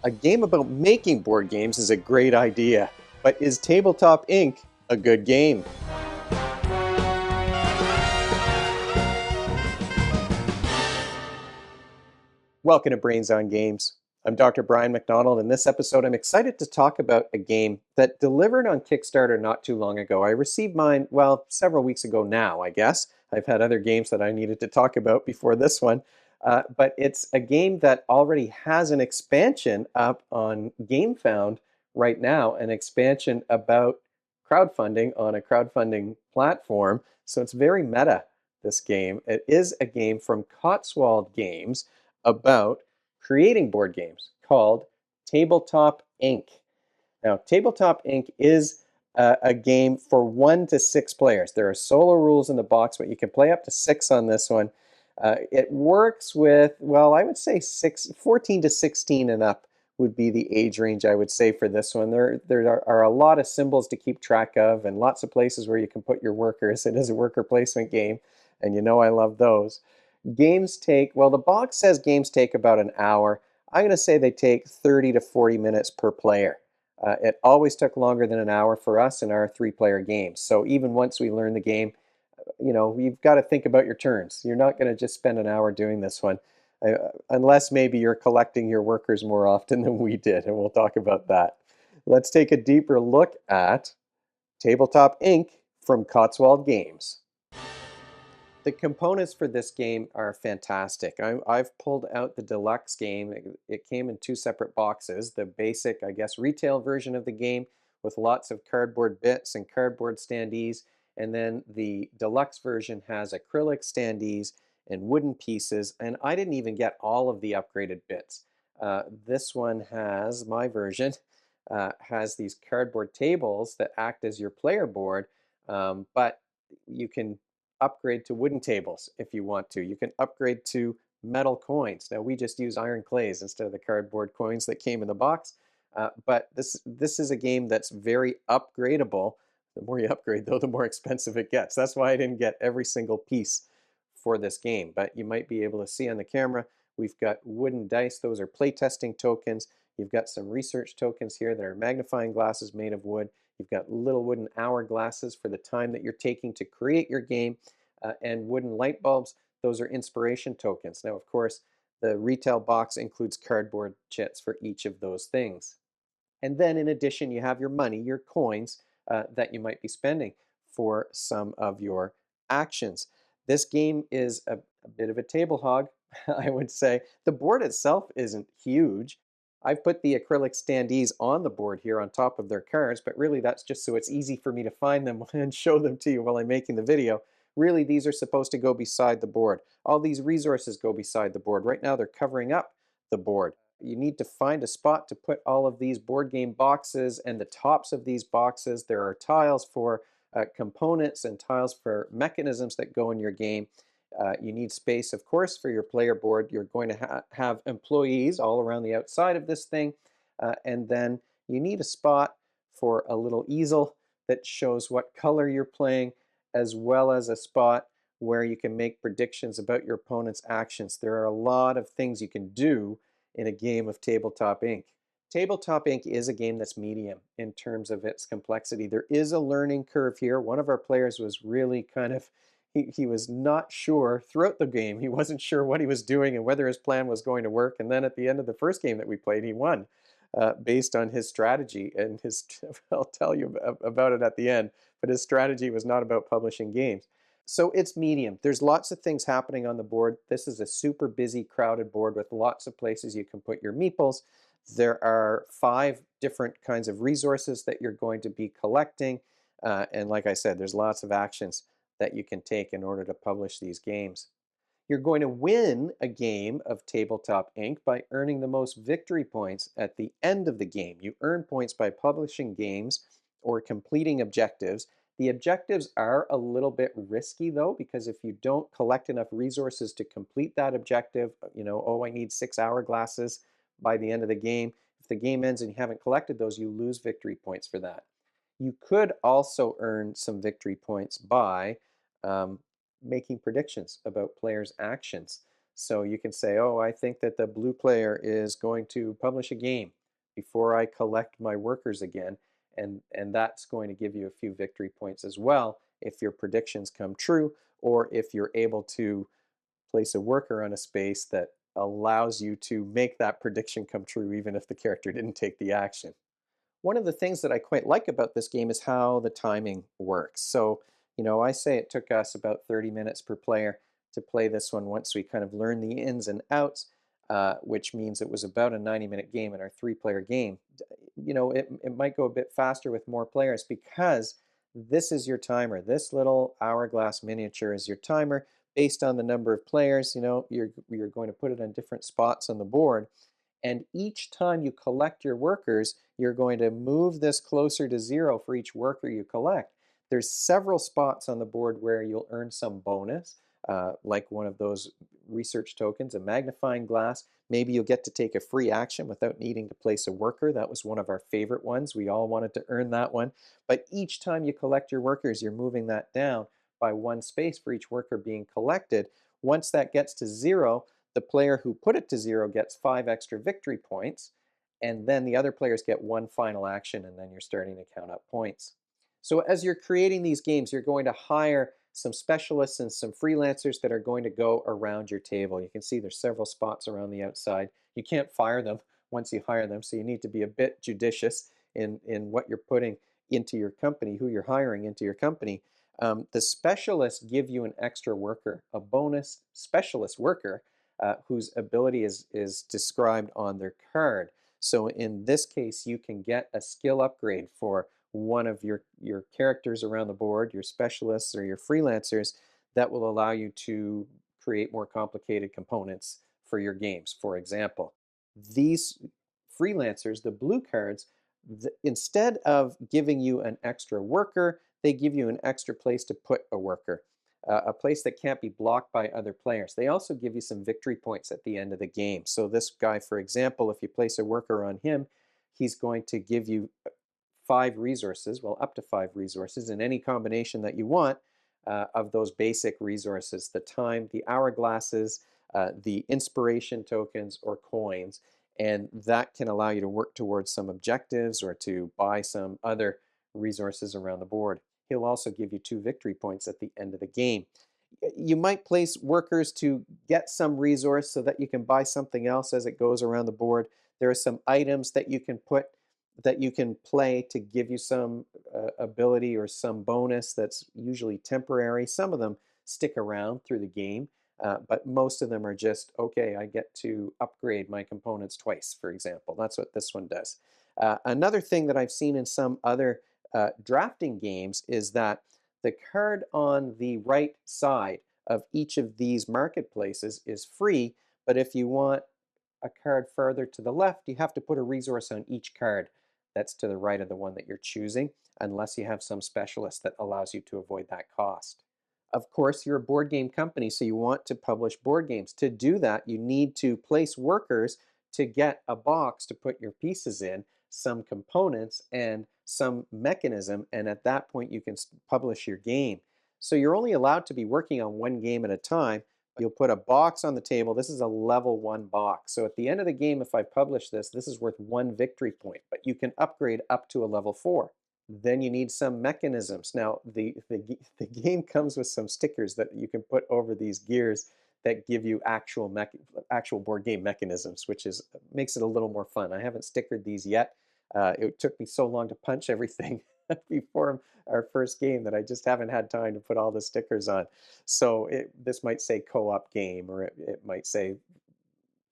A game about making board games is a great idea, but is Tabletop Inc. a good game? Welcome to Brains on Games. I'm Dr. Brian McDonald. In this episode, I'm excited to talk about a game that delivered on Kickstarter not too long ago. I received mine, well, several weeks ago now, I guess. I've had other games that I needed to talk about before this one. But it's a game that already has an expansion up on GameFound right now, an expansion about crowdfunding on a crowdfunding platform. So it's very meta, this game. It is a game from Cotswold Games about creating board games called Tabletop Inc. Now, Tabletop Inc. is a game for 1 to 6 players. There are solo rules in the box, but you can play up to 6 on this one. It works with, well, I would say 14 to 16 and up would be the age range, I would say, for this one. There are a lot of symbols to keep track of and lots of places where you can put your workers. It is a worker placement game, and you know I love those. Games take, well, the box says games take about an hour. I'm going to say they take 30 to 40 minutes per player. It always took longer than an hour for us in our 3-player games. So even once we learn the game, you've got to think about your turns. You're not going to just spend an hour doing this one, unless maybe you're collecting your workers more often than we did, and we'll talk about that. Let's take a deeper look at Tabletop Inc. from Cotswold Games. The components for this game are fantastic. I've pulled out the deluxe game. It came in 2 separate boxes. The basic, I guess, retail version of the game with lots of cardboard bits and cardboard standees. And then the deluxe version has acrylic standees and wooden pieces. And I didn't even get all of the upgraded bits. This one has, my version, has these cardboard tables that act as your player board, but you can upgrade to wooden tables if you want to. You can upgrade to metal coins. Now we just use iron clays instead of the cardboard coins that came in the box. But this is a game that's very upgradable. The more you upgrade, though, the more expensive it gets. That's why I didn't get every single piece for this game. But you might be able to see on the camera, we've got wooden dice. Those are playtesting tokens. You've got some research tokens here that are magnifying glasses made of wood. You've got little wooden hourglasses for the time that you're taking to create your game, and wooden light bulbs. Those are inspiration tokens. Now, of course, the retail box includes cardboard chits for each of those things. And then in addition, you have your money, your coins that you might be spending for some of your actions. This game is a bit of a table hog, I would say. The board itself isn't huge. I've put the acrylic standees on the board here on top of their cards, but really that's just so it's easy for me to find them and show them to you while I'm making the video. Really, these are supposed to go beside the board. All these resources go beside the board. Right now, they're covering up the board. You need to find a spot to put all of these board game boxes and the tops of these boxes. There are tiles for components and tiles for mechanisms that go in your game. You need space, of course, for your player board. You're going to have employees all around the outside of this thing. And then you need a spot for a little easel that shows what color you're playing, as well as a spot where you can make predictions about your opponent's actions. There are a lot of things you can do in a game of Tabletop Inc. Tabletop Inc. is a game that's medium in terms of its complexity. There is a learning curve here. One of our players was really kind of, he was not sure throughout the game. He wasn't sure what he was doing and whether his plan was going to work. And then at the end of the first game that we played, he won based on his strategy. And his, I'll tell you about it at the end, but his strategy was not about publishing games. So it's medium. There's lots of things happening on the board. This is a super busy, crowded board with lots of places you can put your meeples. There are 5 different kinds of resources that you're going to be collecting. And like I said, there's lots of actions that you can take in order to publish these games. You're going to win a game of Tabletop Inc. by earning the most victory points at the end of the game. You earn points by publishing games or completing objectives. The objectives are a little bit risky though, because if you don't collect enough resources to complete that objective, oh, I need 6 hourglasses by the end of the game. If the game ends and you haven't collected those, you lose victory points for that. You could also earn some victory points by making predictions about players' actions. So you can say, oh, I think that the blue player is going to publish a game before I collect my workers again. And that's going to give you a few victory points as well if your predictions come true, or if you're able to place a worker on a space that allows you to make that prediction come true, even if the character didn't take the action. One of the things that I quite like about this game is how the timing works. So, I say it took us about 30 minutes per player to play this one once we kind of learned the ins and outs, which means it was about a 90-minute game in our three-player game. It might go a bit faster with more players because this is your timer. This little hourglass miniature is your timer based on the number of players. You're going to put it on different spots on the board. And each time you collect your workers, you're going to move this closer to zero for each worker you collect. There's several spots on the board where you'll earn some bonus, like one of those research tokens, a magnifying glass. Maybe you'll get to take a free action without needing to place a worker. That was one of our favorite ones. We all wanted to earn that one. But each time you collect your workers, you're moving that down by one space for each worker being collected. Once that gets to zero, the player who put it to zero gets 5 extra victory points, and then the other players get one final action, and then you're starting to count up points. So as you're creating these games, you're going to hire some specialists and some freelancers that are going to go around your table. You can see there's several spots around the outside. You can't fire them once you hire them, so you need to be a bit judicious in what you're putting into your company, who you're hiring into your company. The specialists give you an extra worker, a bonus specialist worker, whose ability is described on their card. So in this case, you can get a skill upgrade for one of your characters around the board, your specialists or your freelancers, that will allow you to create more complicated components for your games. For example, these freelancers, the blue cards, instead of giving you an extra worker, they give you an extra place to put a worker, a place that can't be blocked by other players. They also give you some victory points at the end of the game. So this guy, for example, if you place a worker on him, he's going to give you 5 resources, well, up to 5 resources in any combination that you want of those basic resources: the time, the hourglasses, the inspiration tokens, or coins. And that can allow you to work towards some objectives or to buy some other resources around the board. He'll also give you 2 victory points at the end of the game. You might place workers to get some resource so that you can buy something else as it goes around the board. There are some items that you can put, that you can play to give you some ability or some bonus that's usually temporary. Some of them stick around through the game, but most of them are just, okay, I get to upgrade my components twice, for example. That's what this one does. Another thing that I've seen in some other drafting games is that the card on the right side of each of these marketplaces is free, but if you want a card further to the left, you have to put a resource on each card that's to the right of the one that you're choosing, unless you have some specialist that allows you to avoid that cost. Of course, you're a board game company, so you want to publish board games. To do that, you need to place workers to get a box to put your pieces in, some components, and some mechanism, and at that point you can publish your game. So you're only allowed to be working on one game at a time. You'll put a box on the table. This is a level 1 box. So at the end of the game, if I publish this, this is worth 1 victory point, but you can upgrade up to a level 4. Then you need some mechanisms. Now, the game comes with some stickers that you can put over these gears that give you actual board game mechanisms, which makes it a little more fun. I haven't stickered these yet. It took me so long to punch everything before our first game that I just haven't had time to put all the stickers on. So this might say co-op game, or it might say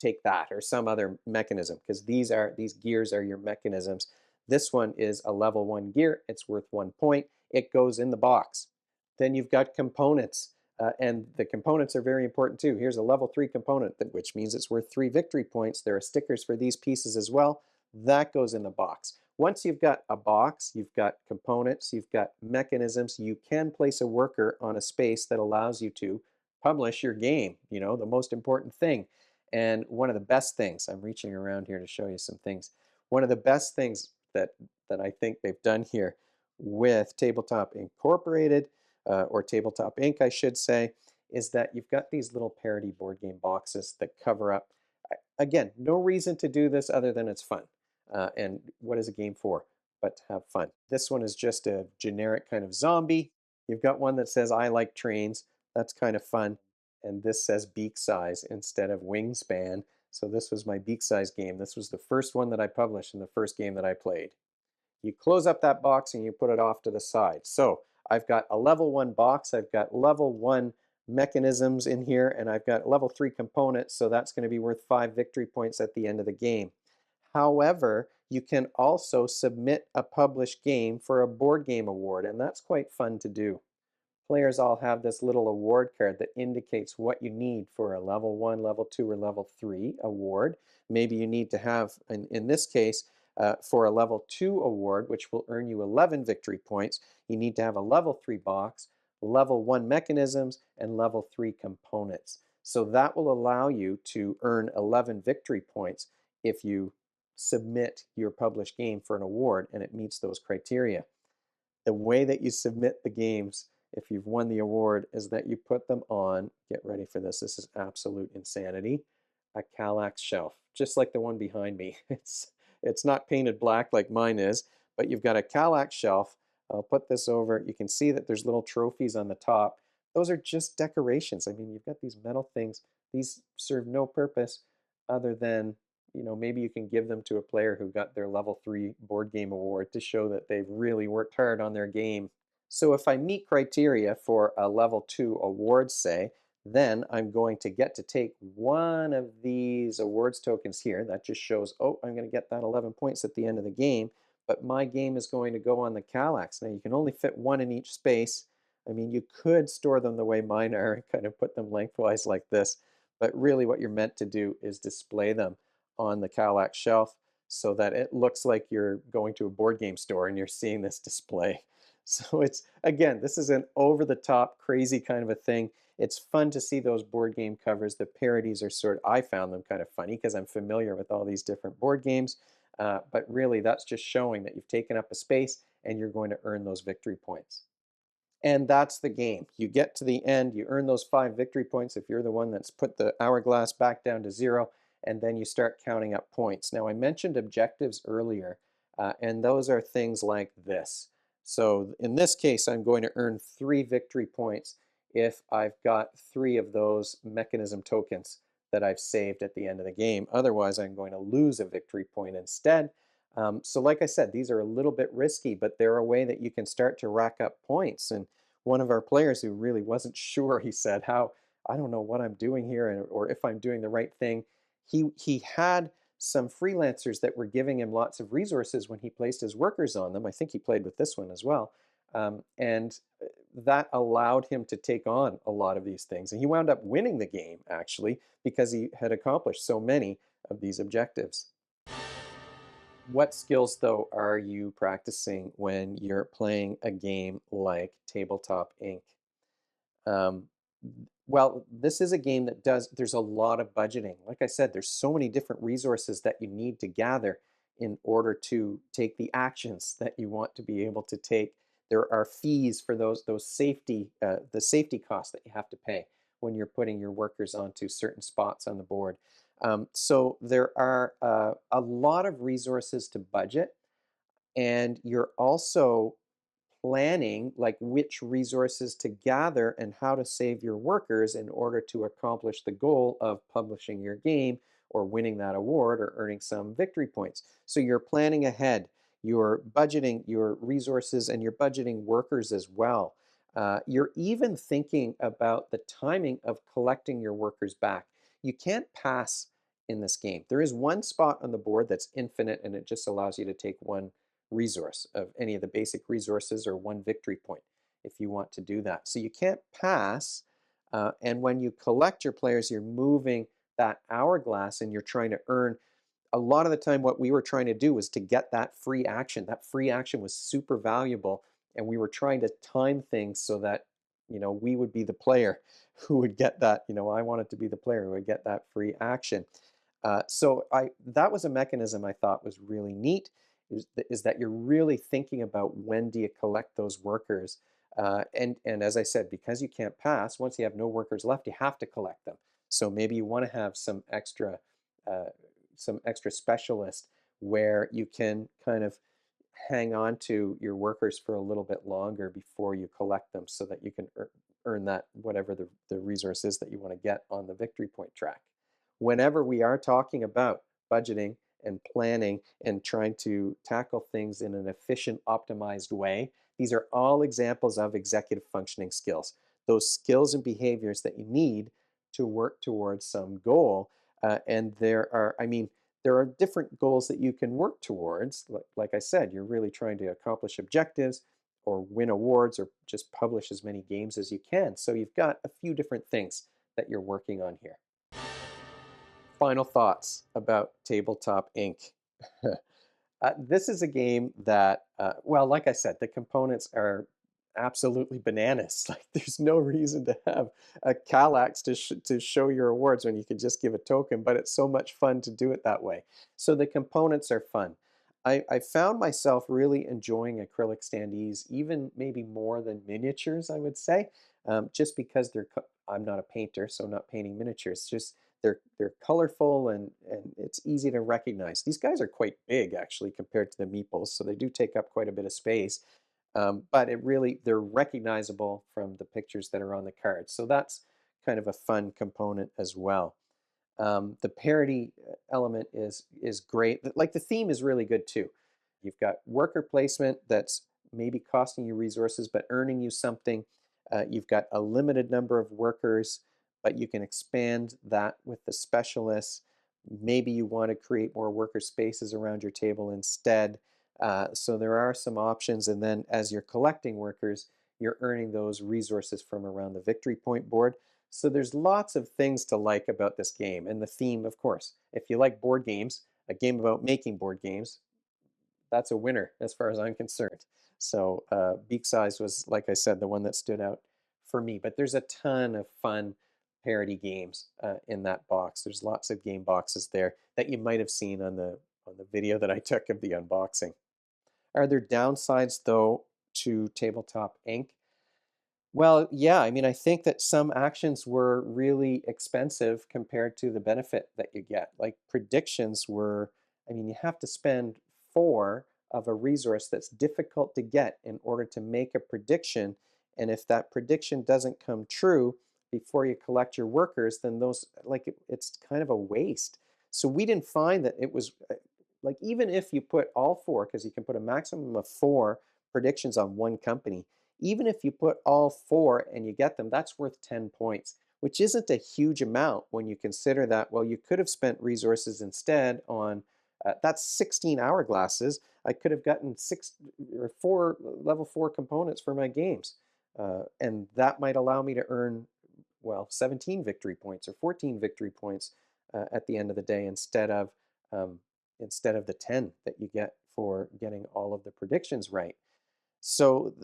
take that, or some other mechanism, because these gears are your mechanisms. This one is a level 1 gear. It's worth 1 point. It goes in the box. Then you've got components, and the components are very important too. Here's a level 3 component, which means it's worth 3 victory points. There are stickers for these pieces as well. That goes in the box. Once you've got a box, you've got components, you've got mechanisms, you can place a worker on a space that allows you to publish your game, the most important thing. And one of the best things, I'm reaching around here to show you some things. One of the best things that I think they've done here with Tabletop Incorporated, or Tabletop Inc, I should say, is that you've got these little parody board game boxes that cover up. Again, no reason to do this other than it's fun. And what is a game for? But to have fun. This one is just a generic kind of zombie. You've got one that says, I like trains. That's kind of fun. And this says beak size instead of wingspan. So this was my beak size game. This was the first one that I published and the first game that I played. You close up that box and you put it off to the side. So I've got a level 1 box, I've got level 1 mechanisms in here, and I've got level 3 components, so that's going to be worth 5 victory points at the end of the game. However, you can also submit a published game for a board game award, and that's quite fun to do. Players all have this little award card that indicates what you need for a level 1, level 2, or level 3 award. Maybe you need to have, in this case, for a level 2 award, which will earn you 11 victory points, you need to have a level 3 box, level 1 mechanisms, and level 3 components. So that will allow you to earn 11 victory points if you submit your published game for an award and it meets those criteria. The way that you submit the games, if you've won the award, is that you put them on, get ready for this, this is absolute insanity, a Kallax shelf, just like the one behind me. It's not painted black like mine is, but you've got a Kallax shelf. I'll put this over. You can see that there's little trophies on the top. Those are just decorations. I mean, you've got these metal things. These serve no purpose other than, maybe you can give them to a player who got their level 3 board game award to show that they've really worked hard on their game. So if I meet criteria for a level 2 award, say, then I'm going to get to take one of these awards tokens here. That just shows, oh, I'm going to get that 11 points at the end of the game, but my game is going to go on the Kallax. Now, you can only fit one in each space. I mean, you could store them the way mine are and kind of put them lengthwise like this, but really what you're meant to do is display them on the Kallax shelf so that it looks like you're going to a board game store and you're seeing this display. So it's, again, this is an over-the-top, crazy kind of a thing. It's fun to see those board game covers. The parodies are I found them kind of funny because I'm familiar with all these different board games. But really, that's just showing that you've taken up a space and you're going to earn those victory points. And that's the game. You get to the end, you earn those 5 victory points if you're the one that's put the hourglass back down to 0, and then you start counting up points. Now, I mentioned objectives earlier, and those are things like this. So in this case, I'm going to earn 3 victory points if I've got 3 of those mechanism tokens that I've saved at the end of the game. Otherwise, I'm going to lose a victory point instead. So like I said, these are a little bit risky, but they're a way that you can start to rack up points. And one of our players who really wasn't sure, he said, how, I don't know what I'm doing here or if I'm doing the right thing. He had some freelancers that were giving him lots of resources when he placed his workers on them. I think he played with this one as well. And that allowed him to take on a lot of these things. And he wound up winning the game, actually, because he had accomplished so many of these objectives. What skills, though, are you practicing when you're playing a game like Tabletop Inc? Um, well, this is a game that there's a lot of budgeting. Like I said, there's so many different resources that you need to gather in order to take the actions that you want to be able to take. There are fees for those safety, the safety costs that you have to pay when you're putting your workers onto certain spots on the board. So there are a lot of resources to budget, and you're also planning like which resources to gather and how to save your workers in order to accomplish the goal of publishing your game or winning that award or earning some victory points. So you're planning ahead, you're budgeting your resources and you're budgeting workers as well. You're even thinking about the timing of collecting your workers back. You can't pass in this game. There is one spot on the board that's infinite and it just allows you to take one resource of any of the basic resources or one victory point if you want to do that. So you can't pass. And when you collect your players, you're moving that hourglass and you're trying to earn. A lot of the time, what we were trying to do was to get that free action. That free action was super valuable. And we were trying to time things so that, we would be the player who would get that. I wanted to be the player who would get that free action. So that was a mechanism I thought was really neat, is that you're really thinking about when do you collect those workers. And as I said, because you can't pass, once you have no workers left, you have to collect them. So maybe you want to have uh, some extra specialist where you can kind of hang on to your workers for a little bit longer before you collect them, so that you can earn that whatever the resource is that you want to get on the victory point track. Whenever we are talking about budgeting and planning and trying to tackle things in an efficient, optimized way, these are all examples of executive functioning skills, those skills and behaviors that you need to work towards some goal. And there are different goals that you can work towards. Like I said, you're really trying to accomplish objectives or win awards or just publish as many games as you can. So you've got a few different things that you're working on here. Final thoughts about Tabletop Inc. This is a game that, well, like I said, the components are absolutely bananas. Like, there's no reason to have a Kallax to show your awards when you could just give a token, but it's so much fun to do it that way. So the components are fun. I found myself really enjoying acrylic standees, even maybe more than miniatures, I would say, just because I'm not a painter, so I'm not painting miniatures. Just they're colorful and it's easy to recognize. These guys are quite big actually compared to the meeples, so they do take up quite a bit of space. But they're recognizable from the pictures that are on the cards. So that's kind of a fun component as well. The parody element is great. Like, the theme is really good too. You've got worker placement that's maybe costing you resources but earning you something. You've got a limited number of workers, but you can expand that with the specialists. Maybe you want to create more worker spaces around your table instead. So there are some options. And then as you're collecting workers, you're earning those resources from around the victory point board. So there's lots of things to like about this game. And the theme, of course, if you like board games, a game about making board games, that's a winner as far as I'm concerned. So Beak Size was, like I said, the one that stood out for me. But there's a ton of fun parody games in that box. There's lots of game boxes there that you might have seen on the video that I took of the unboxing. Are there downsides though to Tabletop Inc? Well, yeah, I mean, I think that some actions were really expensive compared to the benefit that you get. Like, predictions were, I mean, you have to spend four of a resource that's difficult to get in order to make a prediction. And if that prediction doesn't come true before you collect your workers, then it's kind of a waste. So we didn't find that it was like, even if you put all four, because you can put a maximum of four predictions on one company, even if you put all four and you get them, that's worth 10 points, which isn't a huge amount when you consider that, well, you could have spent resources instead on, that's 16 hourglasses. I could have gotten six or four level four components for my games. And that might allow me to earn, well, 17 victory points or 14 victory points at the end of the day, um, instead of the 10 that you get for getting all of the predictions right. So,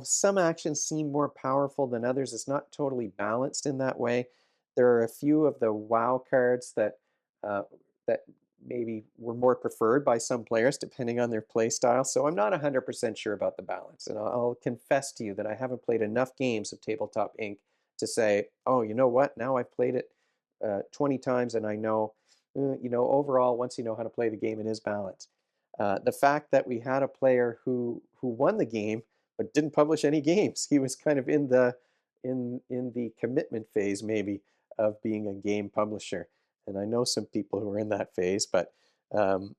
some actions seem more powerful than others. It's not totally balanced in that way. There are a few of the WoW cards uh, that maybe were more preferred by some players depending on their play style. So I'm not 100% sure about the balance. And I'll confess to you that I haven't played enough games of Tabletop Inc. to say, oh, you know what? Now I've played it 20 times and I know, overall, once you know how to play the game, it is balanced. The fact that we had a player who won the game but didn't publish any games. He was kind of in the commitment phase, maybe, of being a game publisher. And I know some people who are in that phase, but um,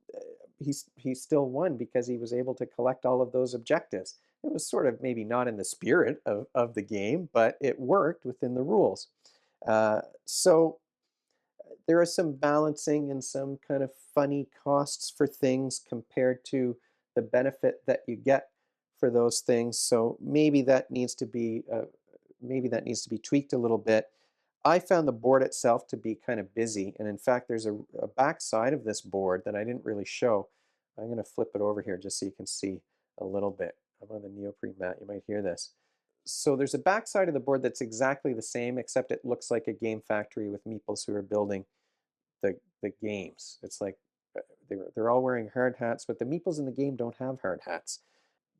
he still won because he was able to collect all of those objectives. It was sort of maybe not in the spirit of the game, but it worked within the rules. So there are some balancing and some kind of funny costs for things compared to the benefit that you get for those things. So maybe that needs to be tweaked a little bit. I found the board itself to be kind of busy, and in fact, there's a back side of this board that I didn't really show. I'm going to flip it over here just so you can see a little bit. I'm on the neoprene mat. You might hear this. So there's a back side of the board that's exactly the same, except it looks like a game factory with meeples who are building the games. It's like they're all wearing hard hats, but the meeples in the game don't have hard hats.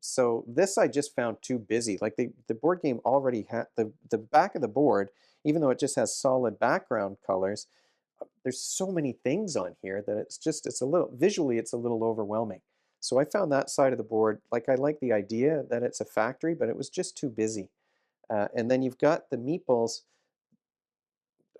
So this I just found too busy. Like the board game already had the back of the board, even though it just has solid background colors, there's so many things on here that it's a little visually it's a little overwhelming. So I found that side of the board, like I like the idea that it's a factory, but it was just too busy. And then you've got the meeples.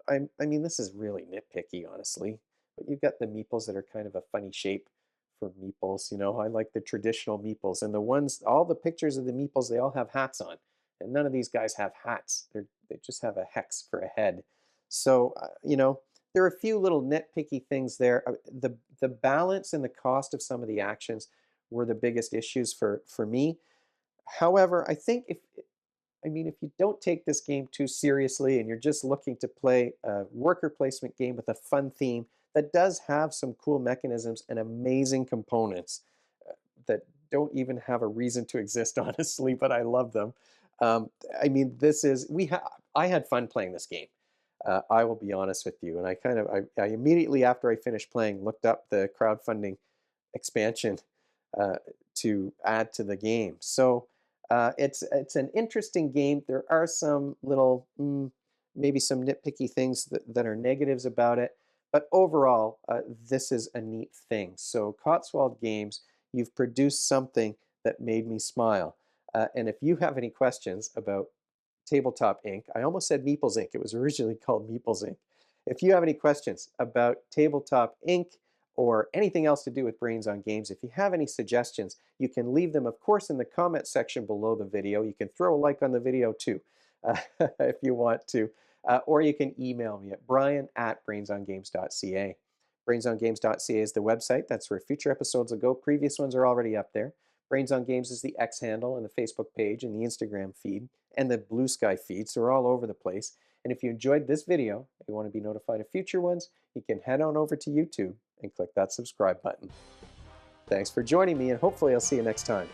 I mean, this is really nitpicky, honestly, but you've got the meeples that are kind of a funny shape for meeples. You know, I like the traditional meeples, and the ones, all the pictures of the meeples, they all have hats on, and none of these guys have hats. They just have a hex for a head. So, you know, there are a few little nitpicky things there. The balance and the cost of some of the actions were the biggest issues for me. However, I think I mean, if you don't take this game too seriously and you're just looking to play a worker placement game with a fun theme that does have some cool mechanisms and amazing components that don't even have a reason to exist, honestly, but I love them. I mean, I had fun playing this game. I will be honest with you. And I immediately after I finished playing looked up the crowdfunding expansion uh, to add to the game. So it's an interesting game. There are some little maybe some nitpicky things that are negatives about it, but overall, this is a neat thing. So Cotswold Games, you've produced something that made me smile. And if you have any questions about Tabletop Inc. I almost said Meeples Inc. It was originally called Meeples Inc. If you have any questions about Tabletop Inc. or anything else to do with Brains on Games, if you have any suggestions, you can leave them, of course, in the comment section below the video. You can throw a like on the video too, if you want to. Or you can email me at brian@brainsongames.ca. Brainsongames.ca is the website. That's where future episodes will go. Previous ones are already up there. Brains on Games is the X handle and the Facebook page and the Instagram feed and the Blue Sky feed, so we're all over the place. And if you enjoyed this video and you want to be notified of future ones, you can head on over to YouTube and click that subscribe button. Thanks for joining me, and hopefully I'll see you next time.